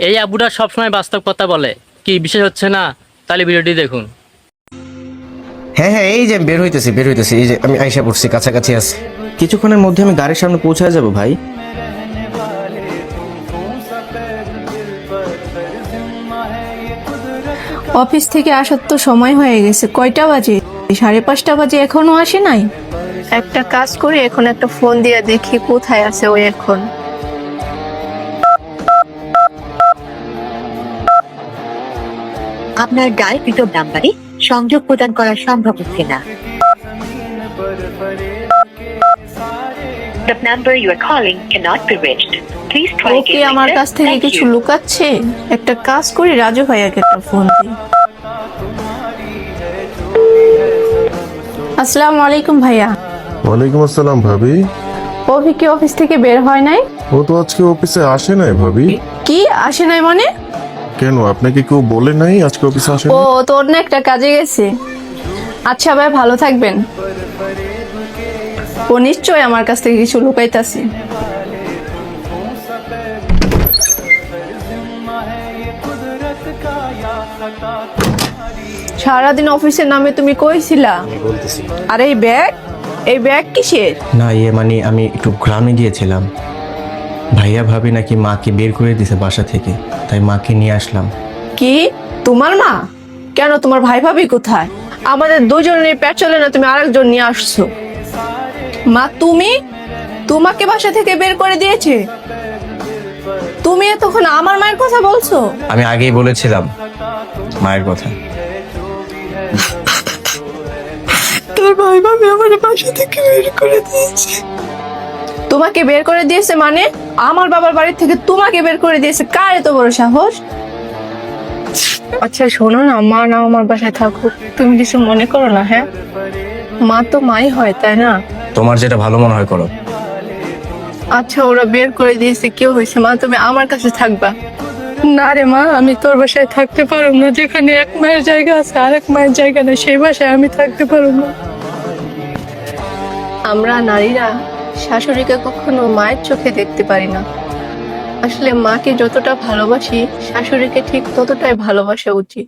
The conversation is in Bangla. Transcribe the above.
এই আব্বুটা সবসময় বাস্তব কথা বলে, কি বিশেষ হচ্ছে না? তাহলে ভিডিওটি দেখুন। হ্যাঁ হ্যাঁ, এই যে আমি বের হইতেছি, এই যে আমি আইসা পড়ছি, কাছাকাছি আছি। কিছুক্ষণের মধ্যে আমি গাড়ির সামনে পৌঁছায় যাব ভাই। অফিস থেকে আসার তো সময় হয়ে গেছে, কয়টা বাজে? 5:30 বাজে, এখনো আসে নাই। একটা কাজ করি, এখন একটা ফোন দিয়ে দেখি কোথায় আছে ও এখন। আপনার ডায়ালকৃত নাম্বারে সংযোগ প্রদান করা সম্ভব হচ্ছে না। The number you are calling cannot be reached. Please try okay again আমার later. কাছ থেকে Thank কিছু you. লুকাচ্ছে। একটা কাজ করি, রাজু ভাইয়াকে একটা ফোন দিই। আসসালামু আলাইকুম ভাইয়া। ওয়ালাইকুম আসসালাম ভাবি। অভি কি অফিস থেকে বের হয় নাই? ও তো আজকে অফিসে আসে নাই ভাবি। কি আসে নাই মানে? কেন, আপনাকে কেউ বলে নাই আজকে অফিসে আসে ও নাই? তোর না একটা কাজে গেছে। আচ্ছা ভাই, ভালো থাকবেন। ও নিশ্চয় আমার কাছ থেকে কিছু লুকাইতাছে। সারাদিন অফিসের নামে তুমি কইছিলা। বলতেছি আর এই ব্যাগ কিসের? না, মানে আমি একটু গ্রামে গিয়েছিলাম। ভাইয়া ভাবি নাকি মাকে বের করে দিছে বাসা থেকে, তাই মাকে নিয়ে আসলাম। কি তোমার মা? কেন, তোমার ভাই ভাবি কোথায়? আমাদের দুজনের পেট চলে না, তুমি আরেকজন নিয়ে আসছো। মা তোমাকে বাসা থেকে বের করে দিয়েছে? তুমি তখন আমার মায়ের কথা বলছো? আমি আগেই বলেছিলাম মায়ের কথা। তোর ভাই ভাবি আমার বাসা থেকে বের করে দিয়েছে। তোমাকে বের করে দিয়েছে মানে? আমার বাবার বাড়ি থেকে তোমাকে বের করে দিয়েছে? কার এত বড় সাহস? আচ্ছা শোনো না, মা না আমার বাসায় থাকুক, তুমি কিছু মনে করো না। হ্যাঁ, মা তো মাই হয়, তাই না? তোমার যেটা ভালো মনে হয় করো। আচ্ছা ওরা বের করে দিয়েছে, কেউ হয়েছে, মা তুমি আমার কাছে থাকবা। না রে মা, আমি তোর বাসায় থাকতে পারবো না। যেখানে এক মায়ের জায়গা আছে আরেক মায়ের জায়গা নেই, সেই বাসায় আমি থাকতে পারবো না। আমরা নারীরা শাশুড়িকে কখনো মায়ের চোখে দেখতে পারি না। আসলে মাকে যতটা ভালোবাসি, শাশুড়িকে ঠিক ততটাই ভালোবাসা উচিত।